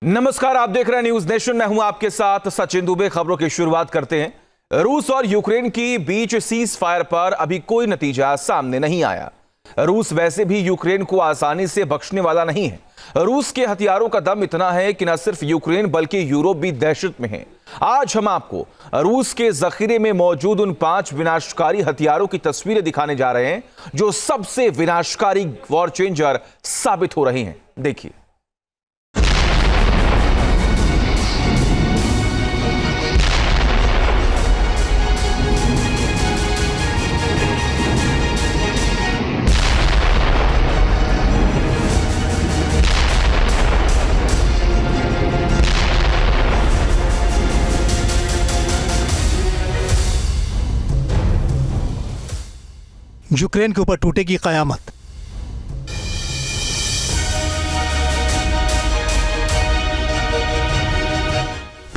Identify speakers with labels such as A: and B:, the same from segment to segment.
A: नमस्कार, आप देख रहे हैं न्यूज नेशन। मैं हूं आपके साथ सचिन दुबे। खबरों की शुरुआत करते हैं। रूस और यूक्रेन की बीच सीज फायर पर अभी कोई नतीजा सामने नहीं आया। रूस वैसे भी यूक्रेन को आसानी से बख्शने वाला नहीं है। रूस के हथियारों का दम इतना है कि न सिर्फ यूक्रेन बल्कि यूरोप भी दहशत में है। आज हम आपको रूस के जखीरे में मौजूद उन 5 विनाशकारी हथियारों की तस्वीरें दिखाने जा रहे हैं जो सबसे विनाशकारी वॉर चेंजर साबित हो रहे हैं। देखिए।
B: यूक्रेन के ऊपर टूटेगी कयामत।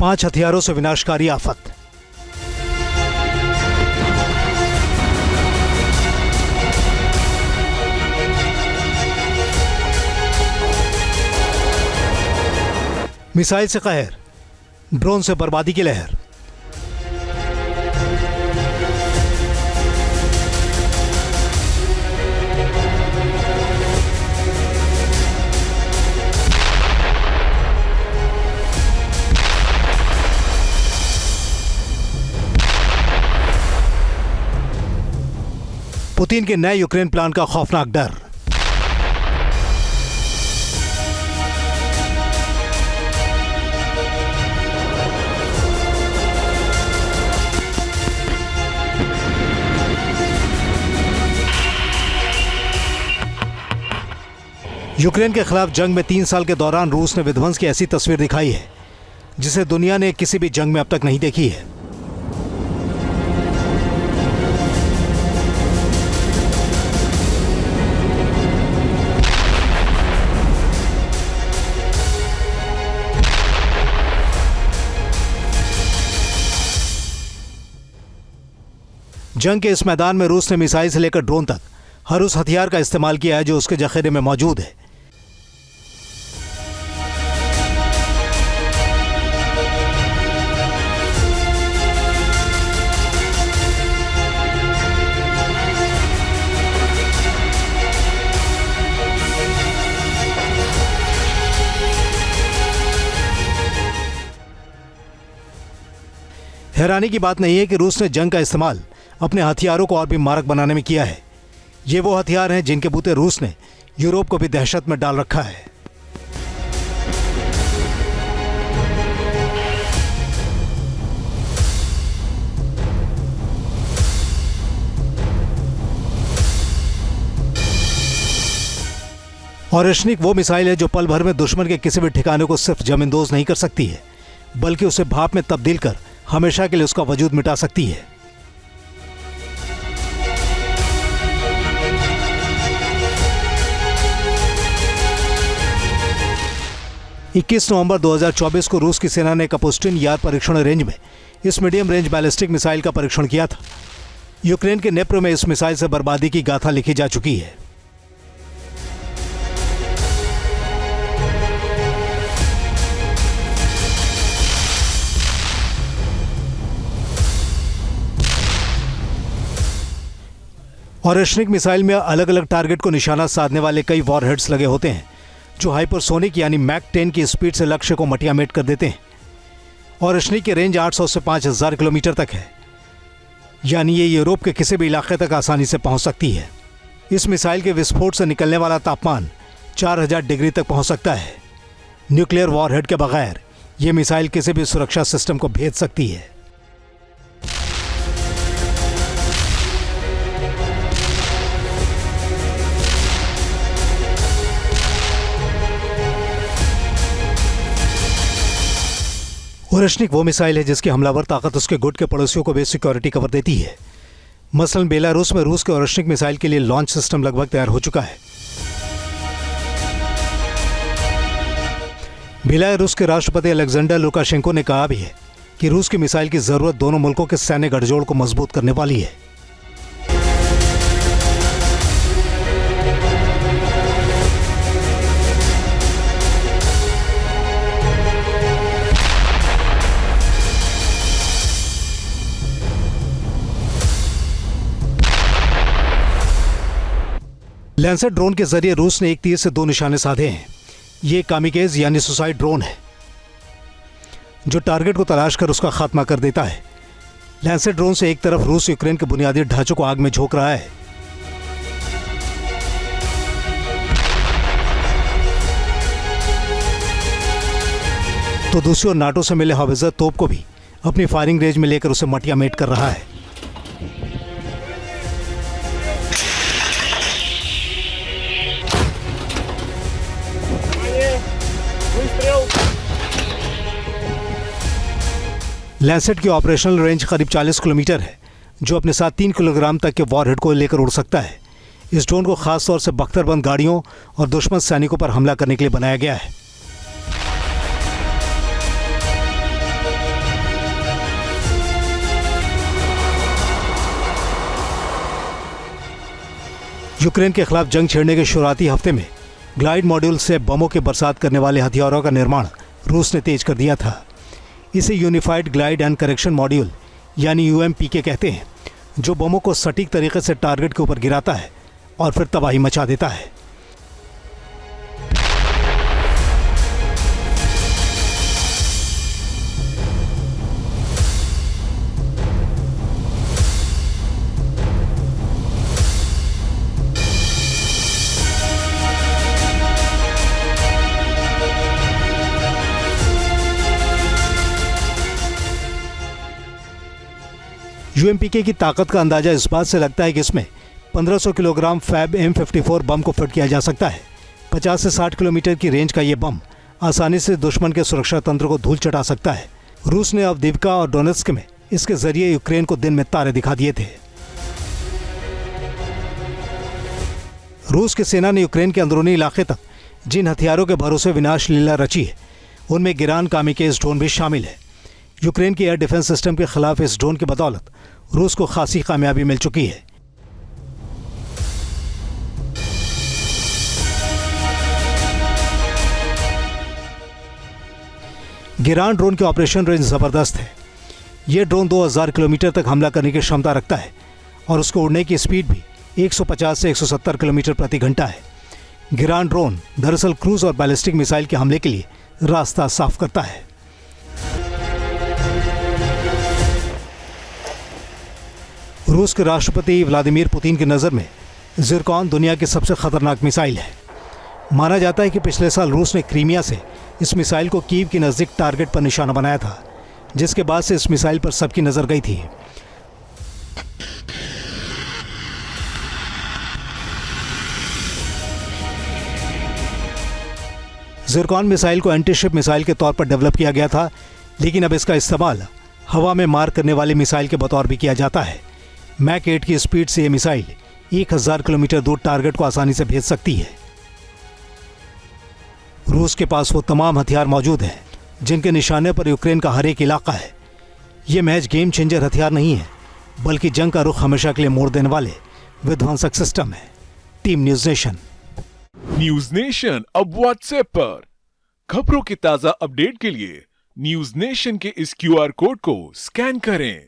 B: पांच हथियारों से विनाशकारी आफत। मिसाइल से कहर, ड्रोन से बर्बादी की लहर। पुतिन के नए यूक्रेन प्लान का खौफनाक डर। यूक्रेन के खिलाफ जंग में 3 साल के दौरान रूस ने विध्वंस की ऐसी तस्वीर दिखाई है जिसे दुनिया ने किसी भी जंग में अब तक नहीं देखी है। जंग के इस मैदान में रूस ने मिसाइल से लेकर ड्रोन तक हर उस हथियार का इस्तेमाल किया है जो उसके जखीरे में मौजूद है। हैरानी की बात नहीं है कि रूस ने जंग का इस्तेमाल अपने हथियारों को और भी मारक बनाने में किया है। ये वो हथियार हैं जिनके बूते रूस ने यूरोप को भी दहशत में डाल रखा है। ओरेशनिक वो मिसाइल है जो पल भर में दुश्मन के किसी भी ठिकाने को सिर्फ जमींदोज नहीं कर सकती है बल्कि उसे भाप में तब्दील कर हमेशा के लिए उसका वजूद मिटा सकती है। नवंबर 2024 को रूस की सेना ने कपुस्टिन यार परीक्षण रेंज में इस मीडियम रेंज बैलिस्टिक मिसाइल का परीक्षण किया था। यूक्रेन के नेप्रो में इस मिसाइल से बर्बादी की गाथा लिखी जा चुकी है। ओरेशनिक मिसाइल में अलग अलग टारगेट को निशाना साधने वाले कई वॉरहेड्स लगे होते हैं जो हाइपरसोनिक यानी मैक 10 की स्पीड से लक्ष्य को मटियामेट कर देते हैं। ओरेशनिक की रेंज 800 से 5000 किलोमीटर तक है, यानी ये यूरोप के किसी भी इलाके तक आसानी से पहुंच सकती है। इस मिसाइल के विस्फोट से निकलने वाला तापमान 4000 डिग्री तक पहुंच सकता है। न्यूक्लियर वॉरहेड के बगैर ये मिसाइल किसी भी सुरक्षा सिस्टम को भेद सकती है। ओरेशनिक वो मिसाइल है जिसकी हमलावर ताकत उसके गुट के पड़ोसियों को भी सिक्योरिटी कवर देती है। मसलन बेलारूस में रूस के ओरेशनिक मिसाइल के लिए लॉन्च सिस्टम लगभग तैयार हो चुका है। बेलारूस के राष्ट्रपति अलेक्जेंडर लुकाशेंको ने कहा भी है कि रूस की मिसाइल की जरूरत दोनों मुल्कों के सैन्य गठजोड़ को मजबूत करने वाली है। लैंसेट ड्रोन के जरिए रूस ने एक तीर से 2 निशाने साधे हैं। ये कामिकेज यानी सुसाइड ड्रोन है जो टारगेट को तलाश कर उसका खात्मा कर देता है। लैंसेट ड्रोन से एक तरफ रूस यूक्रेन के बुनियादी ढांचों को आग में झोंक रहा है, तो दूसरी ओर नाटो से मिले हाविज़र तोप को भी अपनी फायरिंग रेंज में लेकर उसे मटिया मेट कर रहा है। लैंसेट की ऑपरेशनल रेंज करीब 40 किलोमीटर है, जो अपने साथ 3 किलोग्राम तक के वॉरहेड को लेकर उड़ सकता है। इस ड्रोन को खास तौर से बख्तरबंद गाड़ियों और दुश्मन सैनिकों पर हमला करने के लिए बनाया गया है। यूक्रेन के खिलाफ जंग छेड़ने के शुरुआती हफ्ते में ग्लाइड मॉड्यूल से बमों की बरसात करने वाले हथियारों का निर्माण रूस ने तेज कर दिया था। इसे unified glide and correction module यानी यूएमपीके कहते हैं, जो बमों को सटीक तरीके से टारगेट के ऊपर गिराता है और फिर तबाही मचा देता है। यूएमपीके की ताकत का अंदाजा इस बात से लगता है कि इसमें 1500 किलोग्राम फैब M54 बम को फिट किया जा सकता है। 50 से 60 किलोमीटर की रेंज का ये बम आसानी से दुश्मन के सुरक्षा तंत्र को धूल चटा सकता है। रूस ने अवदीव्का और डोनेत्स्क में इसके जरिए यूक्रेन को दिन में तारे दिखा दिए थे। रूस की सेना ने यूक्रेन के अंदरूनी इलाके तक जिन हथियारों के भरोसे विनाश लीला रची है, उनमें गिरान कामिकेज ड्रोन भी शामिल है। यूक्रेन के एयर डिफेंस सिस्टम के खिलाफ इस ड्रोन की बदौलत रूस को खासी कामयाबी मिल चुकी है। गिरान ड्रोन की ऑपरेशन रेंज जबरदस्त है। यह ड्रोन 2000 किलोमीटर तक हमला करने की क्षमता रखता है और उसको उड़ने की स्पीड भी 150 से 170 किलोमीटर प्रति घंटा है। गिरान ड्रोन दरअसल क्रूज और बैलिस्टिक मिसाइल के हमले के लिए रास्ता साफ करता है। रूस के राष्ट्रपति व्लादिमीर पुतिन की नज़र में ज़िरकॉन दुनिया की सबसे खतरनाक मिसाइल है। माना जाता है कि पिछले साल रूस ने क्रीमिया से इस मिसाइल को कीव के नज़दीक टारगेट पर निशाना बनाया था, जिसके बाद से इस मिसाइल पर सबकी नज़र गई थी। ज़िरकॉन मिसाइल को एंटी-शिप मिसाइल के तौर पर डेवलप किया गया था, लेकिन अब इसका इस्तेमाल हवा में मार करने वाली मिसाइल के बतौर भी किया जाता है। मैक 8 की स्पीड से यह मिसाइल 1000 किलोमीटर दूर टारगेट को आसानी से भेज सकती है। रूस के पास वो तमाम हथियार मौजूद हैं जिनके निशाने पर यूक्रेन का हर एक इलाका है। ये महज गेम चेंजर हथियार नहीं है, बल्कि जंग का रुख हमेशा के लिए मोड़ देने वाले विध्वंसक सिस्टम है। Team news nation.
C: News nation अब व्हाट्सएप पर खबरों की ताजा अपडेट के लिए न्यूज़ नेशन के इस QR कोड को स्कैन करें।